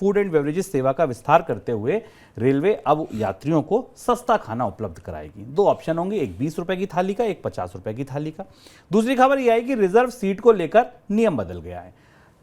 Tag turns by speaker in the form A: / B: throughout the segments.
A: Food and beverages सेवा का विस्तार करते हुए रेलवे अब यात्रियों को सस्ता खाना उपलब्ध कराएगी। दो ऑप्शन होंगे, एक 20 रुपए की थाली का, एक 50 रुपए की थाली का। दूसरी खबर यह है कि रिजर्व सीट को लेकर नियम बदल गया है।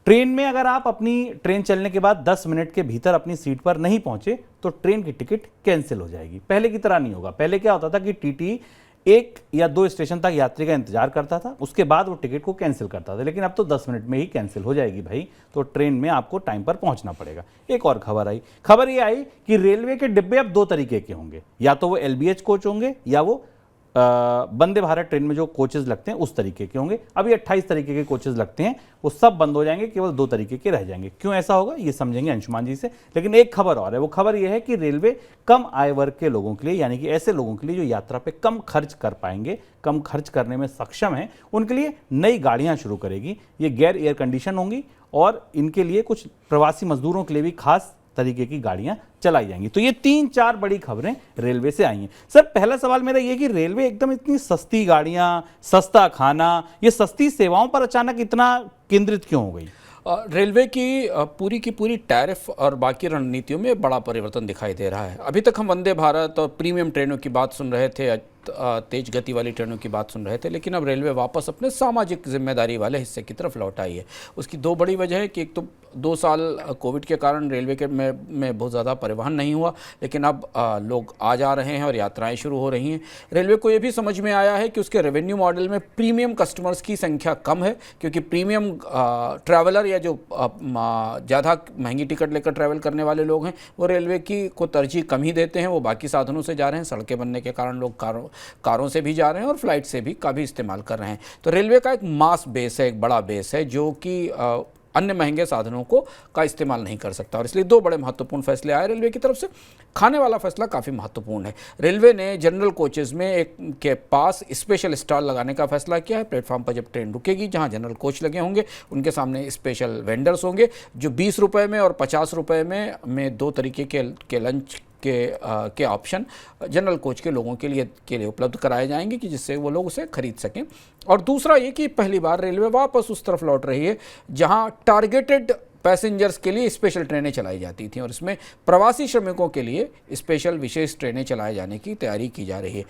A: ट्रेन में अगर आप अपनी ट्रेन चलने के बाद 10 मिनट के भीतर अपनी सीट पर नहीं पहुंचे तो ट्रेन की टिकट कैंसिल हो जाएगी। पहले की तरह नहीं होगा। पहले क्या होता था कि टीटी 1 या 2 स्टेशन तक यात्री का इंतजार करता था, उसके बाद वो टिकट को कैंसिल करता था। लेकिन अब तो 10 मिनट में ही कैंसिल हो जाएगी भाई, तो ट्रेन में आपको टाइम पर पहुंचना पड़ेगा। एक और खबर ये आई कि रेलवे के डिब्बे अब 2 तरीके के होंगे, या तो वो LBH कोच होंगे या वो वंदे भारत ट्रेन में जो कोचेज लगते हैं उस तरीके के होंगे। अभी 28 तरीके के कोचेज लगते हैं, वो सब बंद हो जाएंगे, केवल 2 तरीके के रह जाएंगे। क्यों ऐसा होगा ये समझेंगे अंशुमान जी से। लेकिन एक खबर और है, वो खबर ये है कि रेलवे कम आय वर्ग के लोगों के लिए, यानी कि ऐसे लोगों के लिए जो यात्रा पे कम खर्च कर पाएंगे, कम खर्च करने में सक्षम है, उनके लिए नई गाड़ियां शुरू करेगी। ये गैर एयर कंडीशन होंगी और इनके लिए कुछ प्रवासी मजदूरों के लिए भी खास तरीके की गाड़ियां चलाई जाएंगी। तो ये 3-4 बड़ी खबरें रेलवे से आई हैं। सर, पहला सवाल मेरा ये कि रेलवे एकदम इतनी सस्ती गाड़ियां, सस्ता खाना, ये सस्ती सेवाओं पर अचानक इतना केंद्रित क्यों हो गई?
B: रेलवे की पूरी टैरिफ और बाकी रणनीतियों में बड़ा परिवर्तन दिखाई दे रहा है। अभी तक हम वंदे भारत और प्रीमियम ट्रेनों की बात सुन रहे थे, तेज गति वाली ट्रेनों की बात सुन रहे थे, लेकिन अब रेलवे वापस अपने सामाजिक जिम्मेदारी वाले हिस्से की तरफ लौट आई है। उसकी 2 बड़ी वजह है कि एक तो 2 साल कोविड के कारण रेलवे के में बहुत ज़्यादा परिवहन नहीं हुआ, लेकिन अब लोग आ जा रहे हैं और यात्राएं शुरू हो रही हैं। रेलवे को ये भी समझ में आया है कि उसके रेवेन्यू मॉडल में प्रीमियम कस्टमर्स की संख्या कम है, क्योंकि प्रीमियम ट्रैवलर या जो ज़्यादा महंगी टिकट लेकर ट्रैवल करने वाले लोग हैं, वो रेलवे को तरजीह कम ही देते हैं। वो बाकी साधनों से जा रहे हैं। सड़कें बनने के कारण लोग कारों से भी जा रहे हैं और फ्लाइट से भी काफ़ी इस्तेमाल कर रहे हैं। तो रेलवे का एक मास बेस है, एक बड़ा बेस है, जो कि अन्य महंगे साधनों का इस्तेमाल नहीं कर सकता। और इसलिए 2 बड़े महत्वपूर्ण फैसले आए रेलवे की तरफ से। खाने वाला फैसला काफ़ी महत्वपूर्ण है। रेलवे ने जनरल कोचेज़ में के पास स्पेशल स्टॉल लगाने का फैसला किया है। प्लेटफॉर्म पर जब ट्रेन रुकेगी, जहां जनरल कोच लगे होंगे, उनके सामने स्पेशल वेंडर्स होंगे जो 20 रुपये में और 50 रुपये में 2 तरीके के लंच के ऑप्शन जनरल कोच के लोगों के लिए उपलब्ध कराए जाएंगे, कि जिससे वो लोग उसे खरीद सकें। और दूसरा ये कि पहली बार रेलवे वापस उस तरफ लौट रही है जहां टारगेटेड पैसेंजर्स के लिए स्पेशल ट्रेनें चलाई जाती थी, और इसमें प्रवासी श्रमिकों के लिए स्पेशल विशेष ट्रेनें चलाए जाने की तैयारी की जा रही है।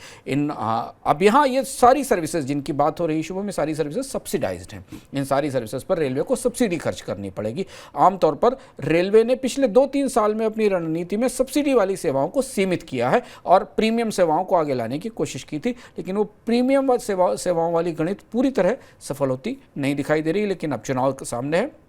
B: अब यहाँ ये सारी सर्विसेज जिनकी बात हो रही है शुभ में, सारी सर्विसेज सब्सिडाइज्ड हैं। इन सारी सर्विसेज पर रेलवे को सब्सिडी खर्च करनी पड़ेगी। आमतौर पर रेलवे ने पिछले 2-3 साल में अपनी रणनीति में सब्सिडी वाली सेवाओं को सीमित किया है और प्रीमियम सेवाओं को आगे लाने की कोशिश की थी, लेकिन वो प्रीमियम सेवाओं वाली गणित पूरी तरह सफल होती नहीं दिखाई दे रही। लेकिन अब चुनाव के सामने है,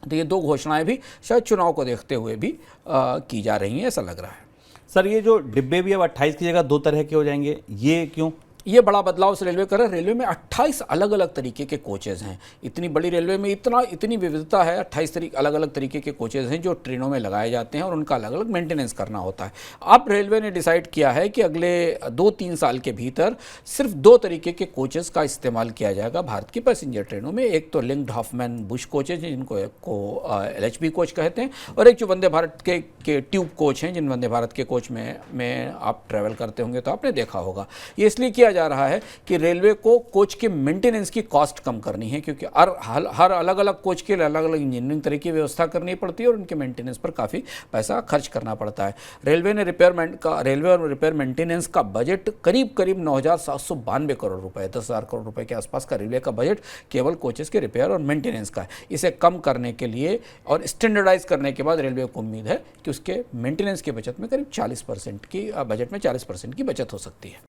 B: तो ये 2 घोषणाएं भी शायद चुनाव को देखते हुए भी की जा रही हैं, ऐसा लग रहा है।
A: सर, ये जो डिब्बे भी अब 28 की जगह 2 तरह के हो जाएंगे, ये क्यों?
B: ये बड़ा बदलाव से रेलवे कर रहा है। रेलवे में 28 अलग अलग तरीके के कोचेज़ हैं। इतनी बड़ी रेलवे में इतनी विविधता है। 28 अलग अलग तरीके के कोचेज़ हैं जो ट्रेनों में लगाए जाते हैं और उनका अलग अलग मेंटेनेंस करना होता है। अब रेलवे ने डिसाइड किया है कि अगले 2-3 साल के भीतर सिर्फ 2 तरीके के कोचेज़ का इस्तेमाल किया जाएगा भारत की पैसेंजर ट्रेनों में। एक तो लिंक्ड हॉफमैन बुश कोचेज हैं, जिनको LHB कोच कहते हैं, और एक जो वंदे भारत के ट्यूब कोच हैं, जिन वंदे भारत के कोच में आप ट्रैवल करते होंगे तो आपने देखा होगा। ये इसलिए किया जा रहा है कि रेलवे को कोच के मेंटेनेंस की कॉस्ट कम करनी है, क्योंकि हर अलग अलग कोच के लिए अलग अलग इंजीनियरिंग तरह की व्यवस्था करनी पड़ती है और उनके मेंटेनेंस पर काफ़ी पैसा खर्च करना पड़ता है। रेलवे और रिपेयर मेंटेनेंस का बजट करीब 9,792 करोड़ रुपए, 10,000 करोड़ रुपए के आसपास का रेलवे का बजट केवल कोचेस के रिपेयर और मेंटेनेंस का है। इसे कम करने के लिए और स्टैंडर्डाइज करने के बाद रेलवे को उम्मीद है कि उसके मेंटेनेंस की बचत में करीब 40% की बजट में 40% की बचत हो सकती है।